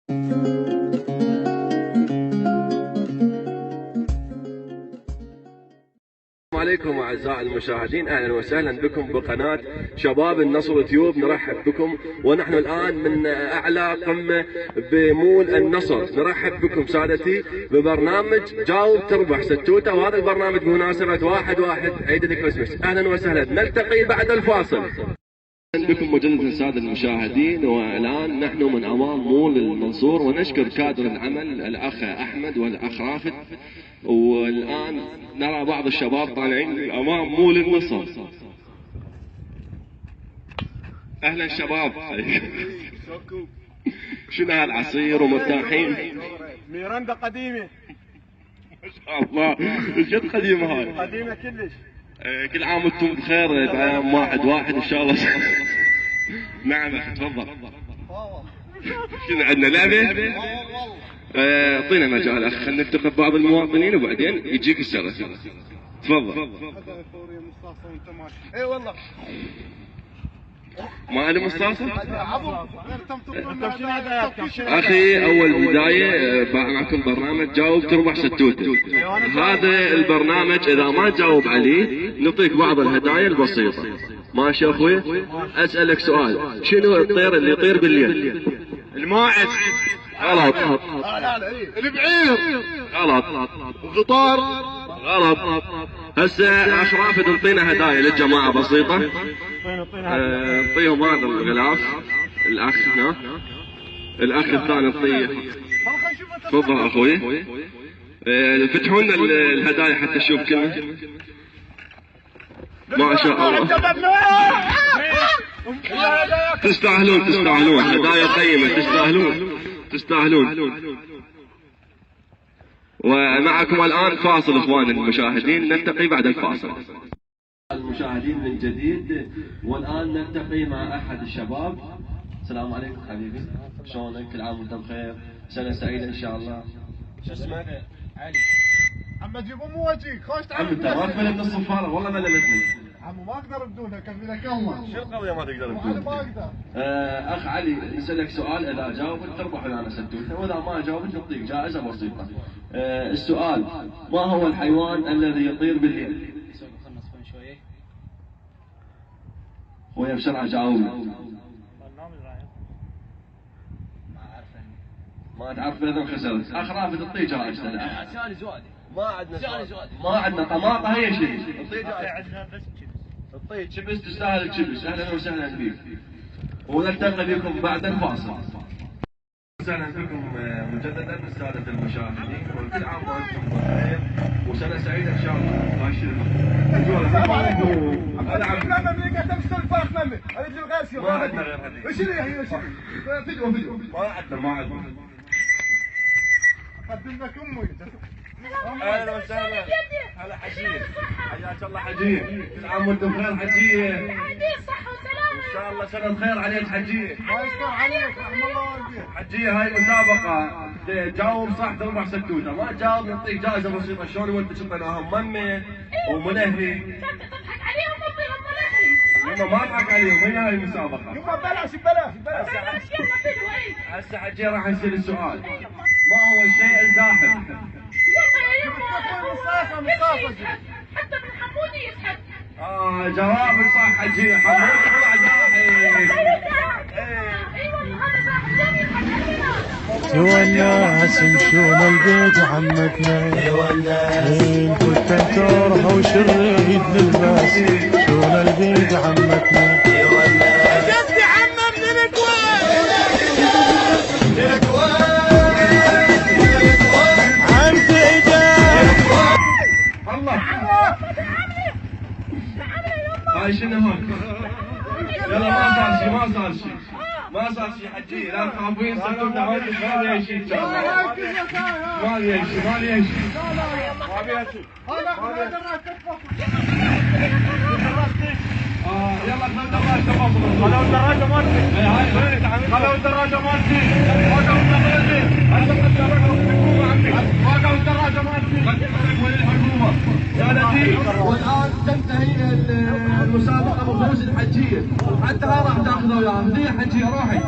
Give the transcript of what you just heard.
السلام عليكم اعزائي المشاهدين، اهلا وسهلا بكم بقناه شباب النصر تيوب. نرحب بكم ونحن الان من اعلى قمه بمول النصر. نرحب بكم سادتي ببرنامج جاوب تربح ستوته، وهذا البرنامج بمناسبه 1/1 عيد الكريسماس. اهلا وسهلا، نلتقي بعد الفاصل. اهلا بكم مجددا ساده المشاهدين، والان نحن من امام مول المنصور، ونشكر كادر العمل الاخ احمد والاخ رافد. والان نرى بعض الشباب طالعين من امام مول النصر. اهلا شباب. شنو هالعصير ومرتاحين؟ ميرندا قديمه ما شاء الله. جد قديمه هاي، قديمه كلش. كل عام وانتم بخير بعام 1/1 ان شاء الله. نعم اخي تفضل. شنو عندنا لعبه؟ اعطينا مجال اخي، خلينا نلتقي ببعض المواطنين وبعدين يجيك الشرف. تفضل. اي والله ما له مصاصه؟ اخي اول بدايه معكم برنامج جاوب تربح ستوته. هذا البرنامج اذا ما تجاوب عليه نعطيك بعض الهدايا البسيطه. ماشي يا اخوي؟ اسالك سؤال، شنو الطير اللي يطير بالليل؟ الماعز. غلط. البعير. غلط. الغطار. غلط. هسه اخ رافد نعطينا هدايا للجماعه بسيطه. نعطيهم هذا الغلاف. الاخ هنا، الاخ الثاني نعطيه. تفضل اخوي. فتحوا لنا الهدايا حتى نشوف كلمه. ما شاء الله. تستاهلون هدايا قيمه، تستاهلون. ومعكم الان فاصل اخواني المشاهدين، نلتقي بعد الفاصل. المشاهدين من جديد، والان نلتقي مع احد الشباب. السلام عليكم حبيبي، شلونك؟ كل عام وانت بخير، سنه سعيده ان شاء الله. شو اسمك؟ علي. عم تجيبوا مو وجهك، خوش تعال. عم انت ما تملت الصفاره، والله مللتني. عمو ما اقدر بدونها، كفي لك الله. شو القضيه ما تقدر انا بدونها؟ ما اقدر. اخ علي، نسالك سؤال، اذا جاوبت تربح لنا ستوته، واذا ما جاوبت نعطيك جائزه بسيطه. السؤال، ما هو الحيوان الذي يطير بالليل؟ ويا بسرعه جاوب. ما تعرف اذا خسرت. اخ رافد اعطيه جائزته الان. ثاني زوادي. ما عندنا طماطه هي شيء. اعطيه جائزه. اعطيه شبس، تستاهل الشبس. اهلا وسهلا بك. ونلتقي بكم بعد الفاصل. اهلا بكم مجددا ساده المشاهدين، وكل عام وانتم بخير وسنه سعيده ان شاء الله. ماشي. السلام عليكم. ما عندنا غير هذه. ايش هي؟ فيديو. ما عندنا. قدم لك امي. اهلا وسهلا. هلا حجيه. حياك الله حجيه. كل عام وانتم بخير حجيه. عادي صحة وسلامة. ان شاء الله سنه خير عليك حجيه. ما يستر عليك، رحم الله والديك. حجيه هاي مسابقه، جاوب صح تربح ستوته، ما تجاوب نعطيك جائزه بسيطه. شلون وانت شطيناهم ممه ومنهي. تضحك عليهم وتطيهم مناهي. يما ما اضحك عليهم، هي هاي المسابقه. يما بلاش. بلاش يلا فيديو ايه. هسه حجيه راح يصير السؤال، ما هو الشيء الزاحف؟ والله يا يما مصاصة. حتى من حمودي يسحب. جوابك صح حجيه. حمود طلع زاحف. اي والله هذا صاحب جميل يضحك علينا. سوى الناس يمشون البيت عمتنا، إن كنت تروح وشريد للباس شون البيت عمتنا. جدي عمه من الكويت. عم الله. هاي شنو هون؟ يلا ما صار شيء حجيه، لا تخافين. ستوته هون ما لي شيء ان شاء الله. ما لي شيء. هذا دراج تطفى. يلا خلوا الدراجه مالتي. خلوا الدراجه مالتي. وقعوا الدراجه مالتي. الحكومه. سادتي، والان تنتهي المسابقه بفوز الحجيه، حتى راح تاخذوا وياها هديه حجيه. روحي.